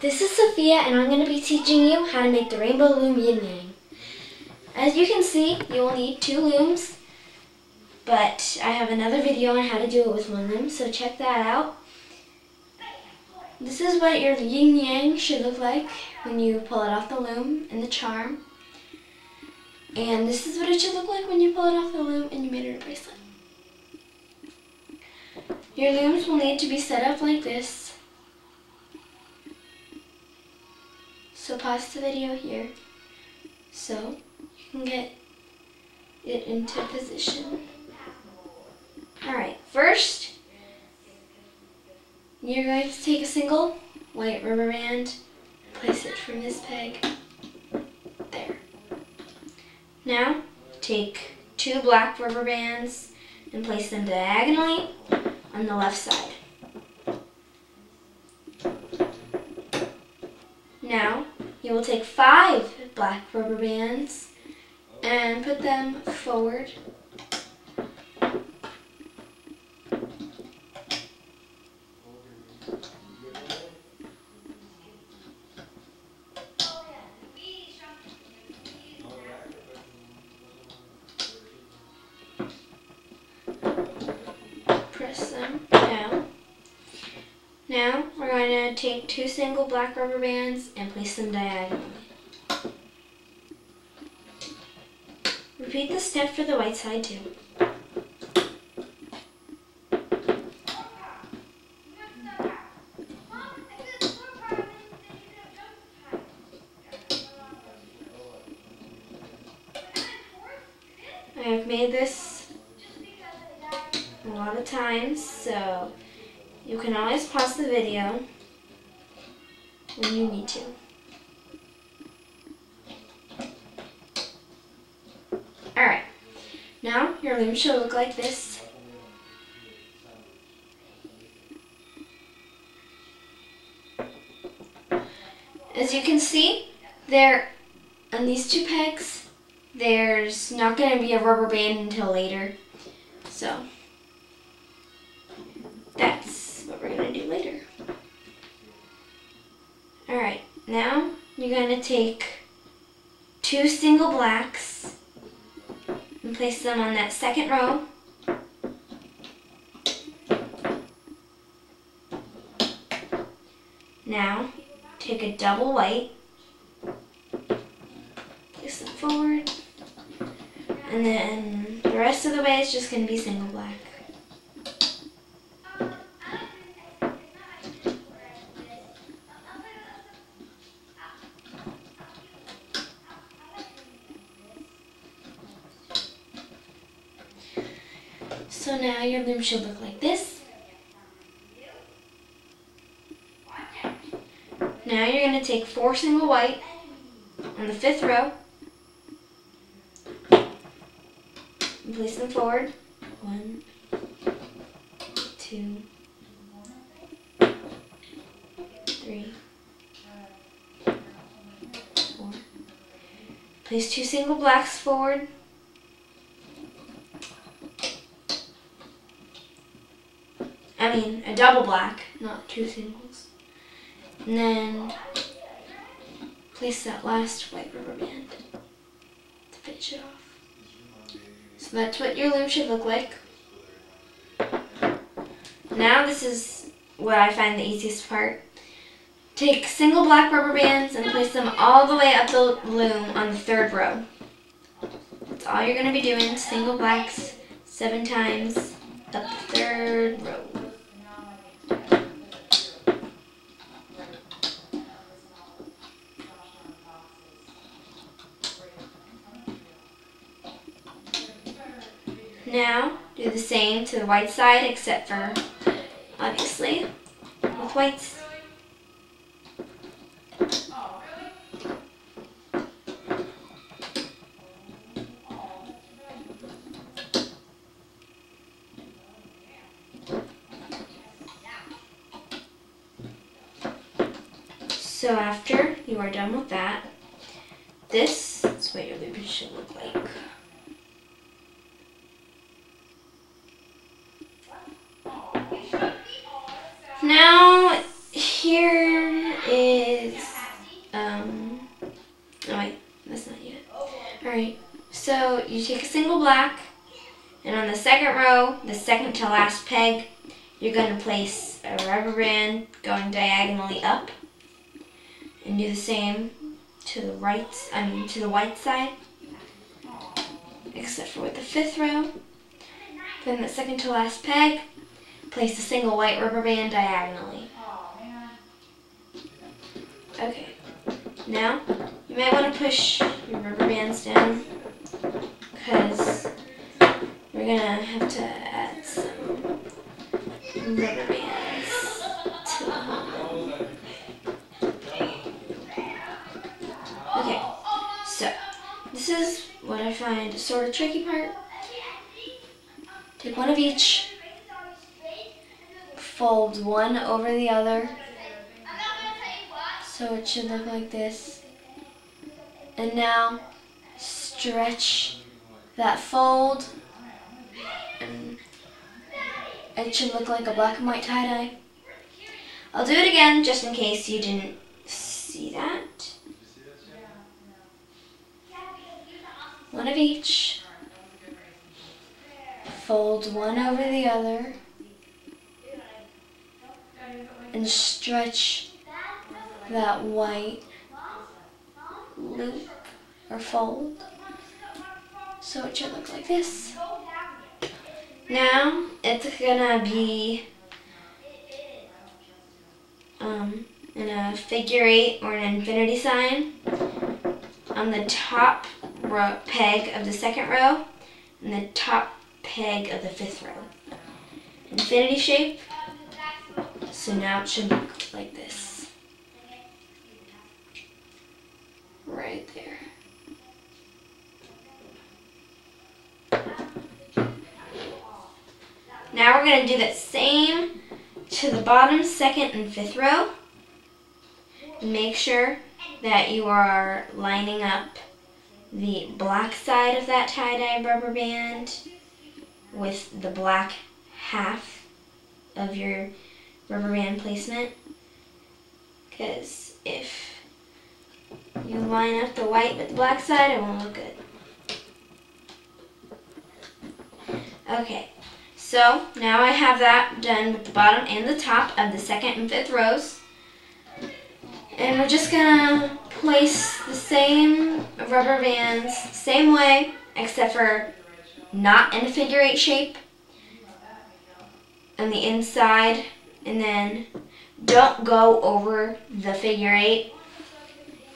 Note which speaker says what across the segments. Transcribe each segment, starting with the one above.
Speaker 1: This is Sophia, and I'm going to be teaching you how to make the rainbow loom yin. As you can see, you will need 2 looms, but I have another video on how to do it with 1 loom, so check that out. This is what your yin yang should look like when you pull it off the loom in the charm. And this is what it should look like when you pull it off the loom and you made it a bracelet. Your looms will need to be set up like this. So pause the video here so you can get it into position. Alright, first you're going to take a single white rubber band, place it from this peg, there. Now take 2 black rubber bands and place them diagonally on the left side. Now you will take 5 black rubber bands and put them forward. Press them down. Now we're going to take 2 single black rubber bands and place them diagonally. Repeat the step for the white side too. I have made this a lot of times, so you can always pause the video when you need to. Alright, now your loom should look like this. As you can see, there on these 2 pegs, there's not going to be a rubber band until later. So that's what we're going to do later. Alright, now you're going to take 2 single blacks and place them on that second row. Now take a double white, place them forward, and then the rest of the way it's just going to be single black. So now your loom should look like this. Now you're going to take 4 single white on the 5th row and place them forward. 1, 2, 3, 4. Place 2 single blacks forward. A double black, not 2 singles. And then place that last white rubber band to finish it off. So that's what your loom should look like. Now this is what I find the easiest part. Take single black rubber bands and place them all the way up the loom on the 3rd row. That's all you're going to be doing, single blacks 7 times up the 3rd row. Now, do the same to the white side, except for, obviously, with whites. So after you are done with that, this is what your loop should look like. Now, here is black, and on the second row, the second to last peg, you're going to place a rubber band going diagonally up, and do the same to the to the white side, except for with the fifth row. Then the second to last peg, place a single white rubber band diagonally. Okay, now you might want to push your rubber bands down because we're going to have to add some rubber bands to the whole. Okay, so this is what I find sort of tricky part. Take one of each, fold one over the other, so it should look like this. And now stretch that fold, and it should look like a black and white tie-dye. I'll do it again just in case you didn't see that. One of each, fold one over the other, and stretch that white loop or fold so it should look like this. Now it's gonna be in a figure eight or an infinity sign on the top peg of the second row and the top peg of the fifth row. Infinity shape. So now it should look like this. Right there. Now we're going to do the same to the bottom, second, and fifth row. Make sure that you are lining up the black side of that tie-dye rubber band with the black half of your rubber band placement, because if you line up the white with the black side, it won't look good. Okay, so now I have that done with the bottom and the top of the second and fifth rows. And we're just gonna place the same rubber bands, same way, except for not in a figure eight shape, on the inside, and then don't go over the figure eight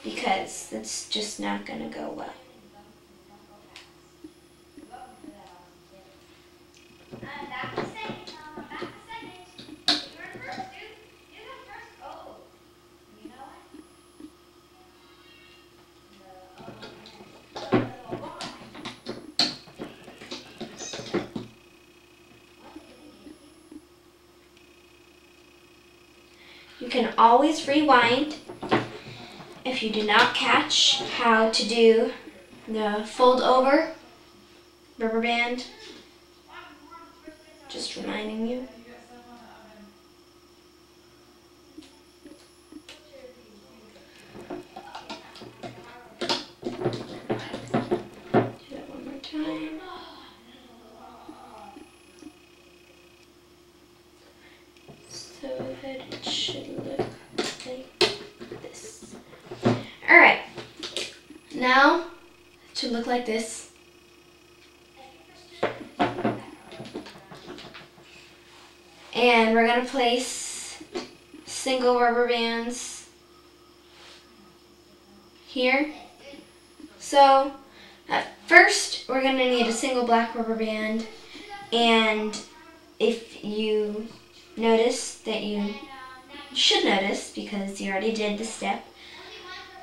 Speaker 1: because it's just not gonna go well. You can always rewind if you did not catch how to do the fold over rubber band. Just reminding you. Do that one more time. So that it should look like this. Alright, now it should look like this. And we're going to place single rubber bands here. So at first we're going to need a single black rubber band, and if you notice that you should notice because you already did the step,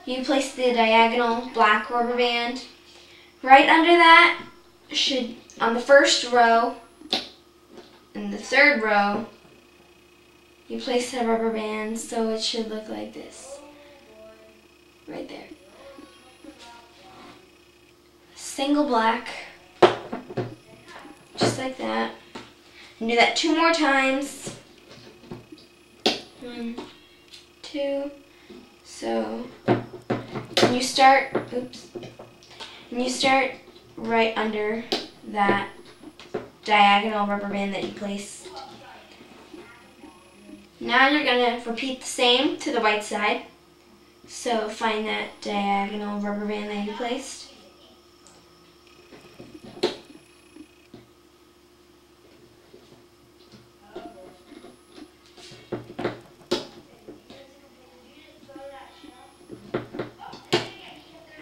Speaker 1: you place the diagonal black rubber band right under that. Should on the first row. In the third row, you place the rubber band so it should look like this. Right there. Single black. Just like that. And do that 2 more times. 1, 2. So, when you start, and you start right under that diagonal rubber band that you placed. Now you're going to repeat the same to the white side. So find that diagonal rubber band that you placed.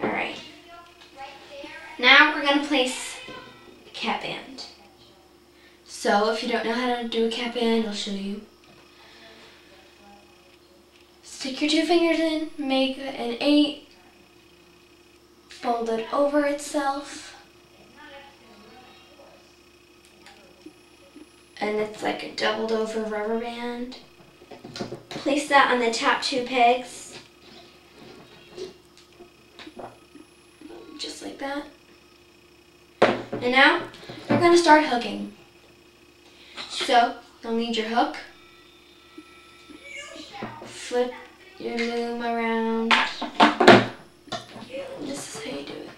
Speaker 1: Alright. Now we're going to place a cap band. So if you don't know how to do a cap band, I'll show you. Stick your 2 fingers in, make an 8, fold it over itself, and it's like a doubled over rubber band. Place that on the top 2 pegs, just like that. And now we're going to start hooking. So you'll need your hook. Flip your loom around. This is how you do it.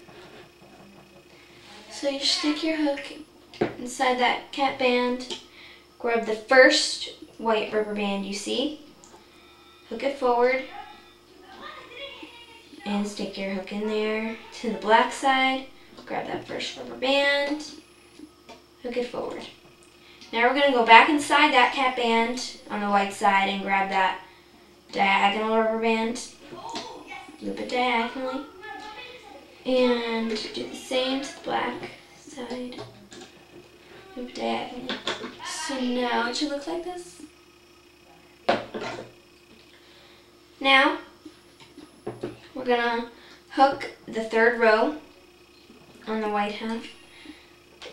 Speaker 1: So you stick your hook inside that cap band, grab the first white rubber band you see, hook it forward, and stick your hook in there to the black side, grab that first rubber band, hook it forward. Now we're going to go back inside that cap band on the white side and grab that diagonal rubber band, loop it diagonally, and do the same to the black side, loop it diagonally. So now it should look like this. Now we're gonna hook the 3rd row on the white half,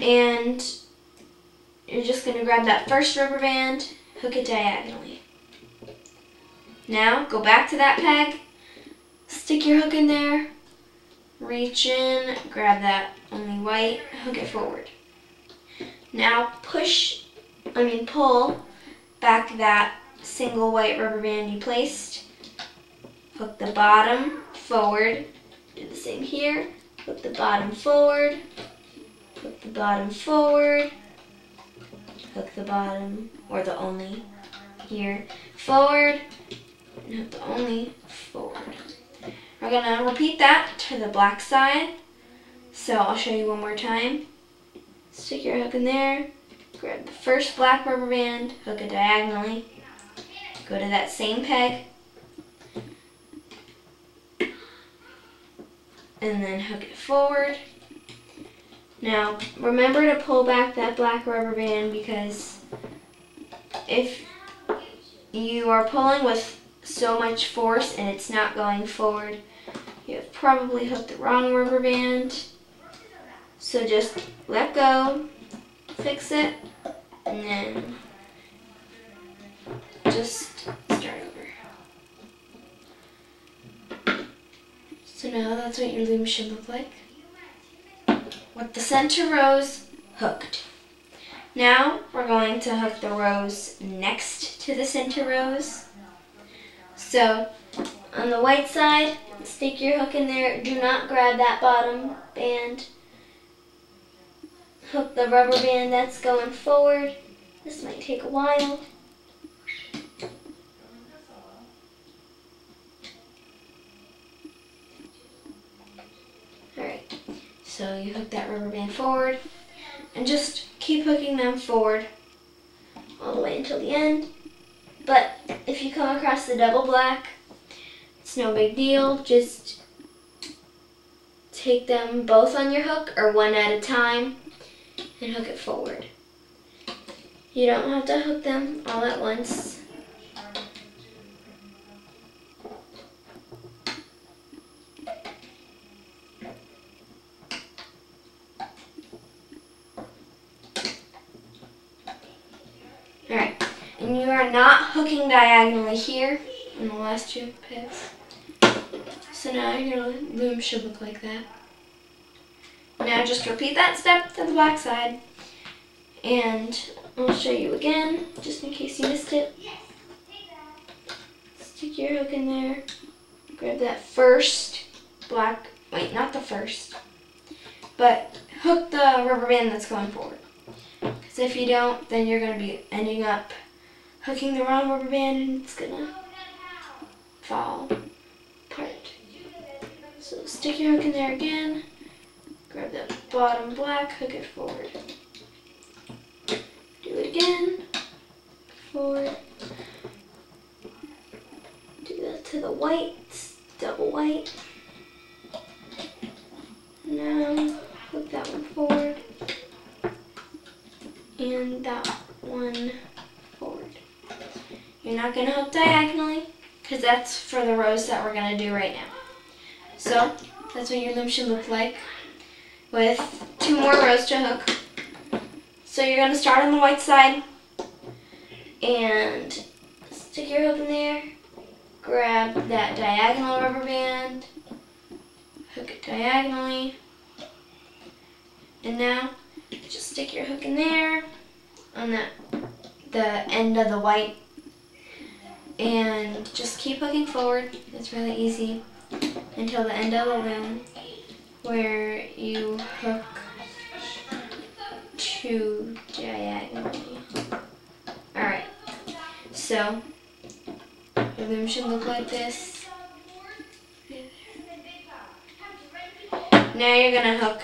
Speaker 1: and you're just gonna grab that first rubber band, hook it diagonally. Now go back to that peg, stick your hook in there, reach in, grab that only white, hook it forward. Now pull back that single white rubber band you placed, hook the bottom forward, do the same here, hook the bottom forward, hook the bottom forward, hook the bottom, or the only here, forward, and hook the only forward. We're going to repeat that to the black side. So I'll show you one more time. Stick your hook in there, grab the first black rubber band, hook it diagonally, go to that same peg, and then hook it forward. Now remember to pull back that black rubber band, because if you are pulling with so much force and it's not going forward, you have probably hooked the wrong rubber band. So just let go, fix it, and then just start over. So now that's what your loom should look like, with the center rows hooked. Now we're going to hook the rows next to the center rows. So on the white side, stick your hook in there. Do not grab that bottom band. Hook the rubber band that's going forward. This might take a while. Alright, so you hook that rubber band forward and just keep hooking them forward all the way until the end. But if you come across the double black, it's no big deal. Just take them both on your hook or one at a time and hook it forward. You don't have to hook them all at once. Alright, and you are not hooking diagonally here in the last 2 pegs. So now your loom should look like that. Now just repeat that step to the black side, and I'll show you again, just in case you missed it. Stick your hook in there, grab that first black, wait, not the first, but hook the rubber band that's going forward. Because if you don't, then you're going to be ending up hooking the wrong rubber band and it's going to fall apart. So stick your hook in there again, grab that bottom black, hook it forward. Do it again, forward. Do that to the white, double white. Now hook that one forward and that one forward. You're not going to hook diagonally because that's for the rows that we're going to do right now. So that's what your loom should look like with 2 more rows to hook. So you're going to start on the white side and stick your hook in there, grab that diagonal rubber band, hook it diagonally, and now just stick your hook in there on the end of the white and just keep hooking forward. It's really easy until the end of the loom where you hook 2 diagonally. Alright, so your loom should look like this. Now you're going to hook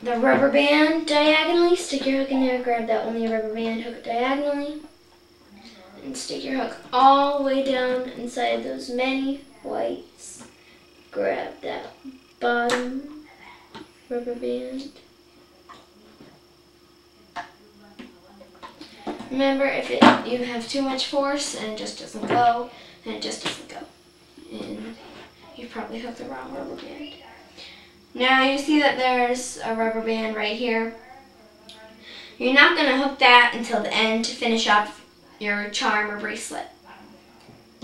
Speaker 1: the rubber band diagonally. Stick your hook in there, grab that only rubber band, hook it diagonally, and stick your hook all the way down inside those many whites. Grab that bottom rubber band. Remember, if you have too much force and it just doesn't go, then it just doesn't go. And you probably hooked the wrong rubber band. Now you see that there's a rubber band right here. You're not going to hook that until the end to finish up your charm or bracelet.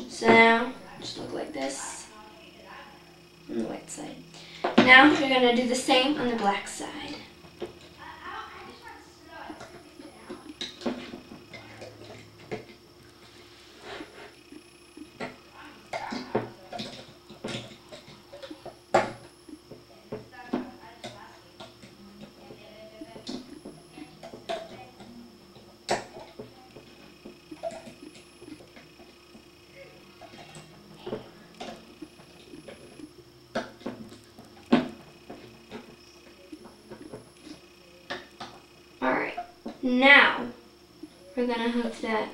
Speaker 1: So now, just look like this on the white side. Now you're going to do the same on the black side. Alright, now we're going to hook that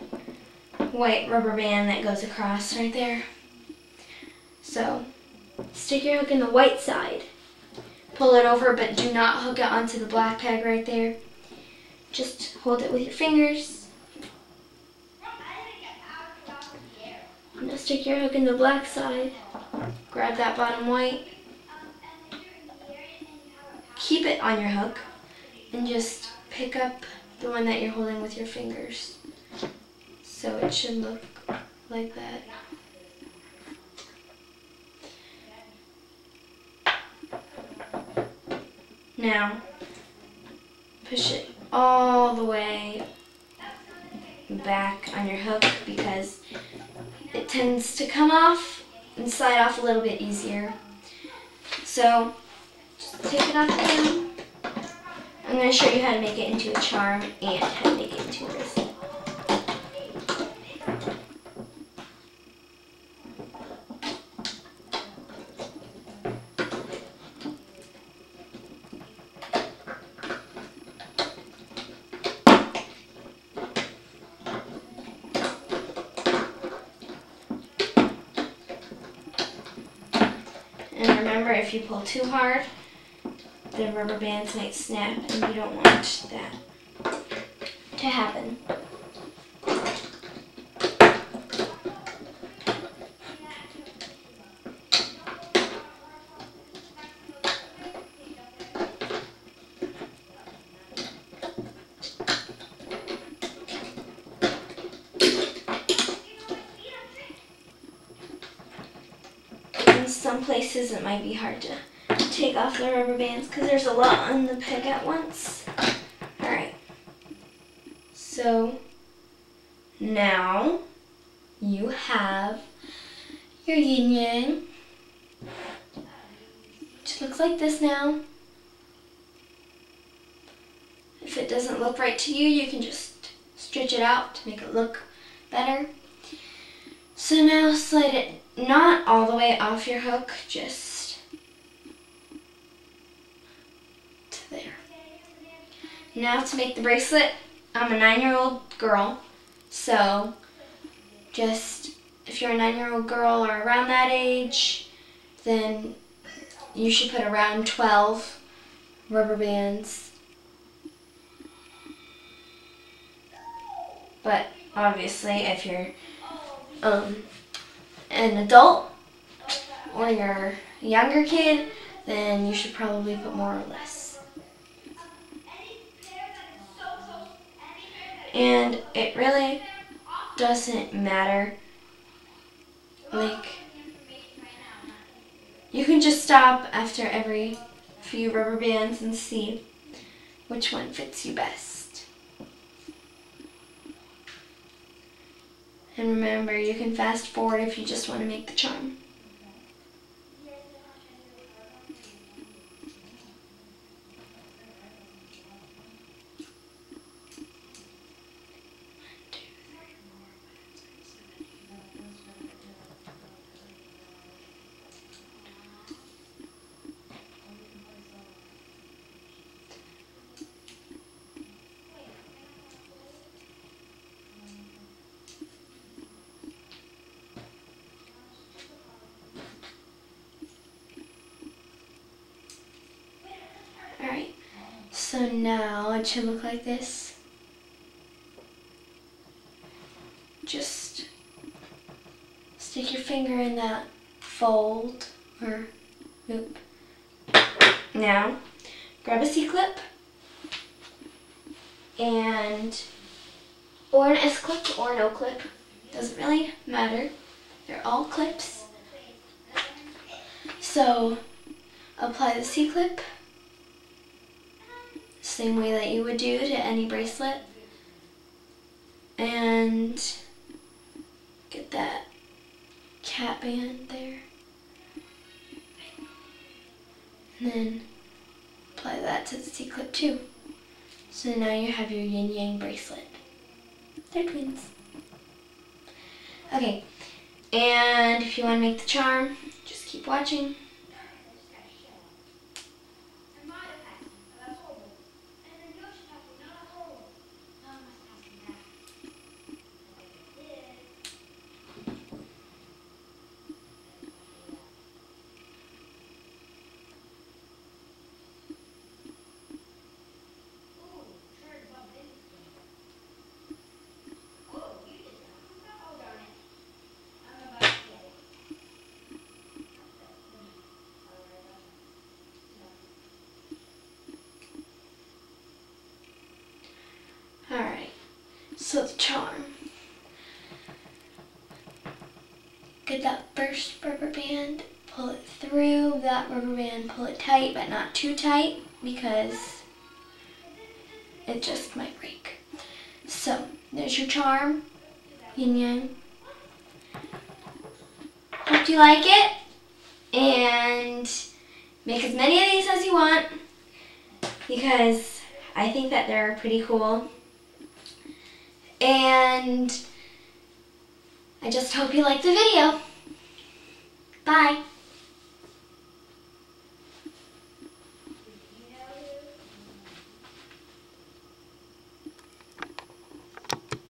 Speaker 1: white rubber band that goes across right there. So stick your hook in the white side, pull it over, but do not hook it onto the black peg right there. Just hold it with your fingers. Now stick your hook in the black side, grab that bottom white, keep it on your hook, and just pick up the one that you're holding with your fingers. So it should look like that. Now, push it all the way back on your hook because it tends to come off and slide off a little bit easier. So, just take it off again. I'm going to show you how to make it into a charm and how to make it into a bracelet. And remember, if you pull too hard, the rubber bands might snap, and you don't want that to happen. In some places it might be hard to take off the rubber bands because there's a lot on the peg at once. Alright, so now you have your yin yang, which looks like this now. it doesn't look right to you, you can just stretch it out to make it look better. So now slide it not all the way off your hook, just to there. Now to make the bracelet, I'm a 9-year-old girl, so just if you're a 9-year-old girl or around that age, then you should put around 12 rubber bands. But obviously if you're an adult or you're a younger kid, then you should probably put more or less. And it really doesn't matter. Like, you can just stop after every few rubber bands and see which one fits you best. And remember, you can fast forward if you just want to make the charm. Alright, so now it should look like this. Just stick your finger in that fold or loop. Now, grab a C-clip or an S-clip or no clip. Doesn't really matter. They're all clips. So, apply the C-clip same way that you would do to any bracelet, and get that cat band there, and then apply that to the C-clip too. So now you have your yin yang bracelet. They're twins. Okay, and if you want to make the charm, just keep watching. Alright, so the charm. Get that first rubber band, pull it through that rubber band, pull it tight, but not too tight because it just might break. So, there's your charm, yin yang. Hope you like it, and make as many of these as you want because I think that they're pretty cool. And I just hope you like the video. Bye.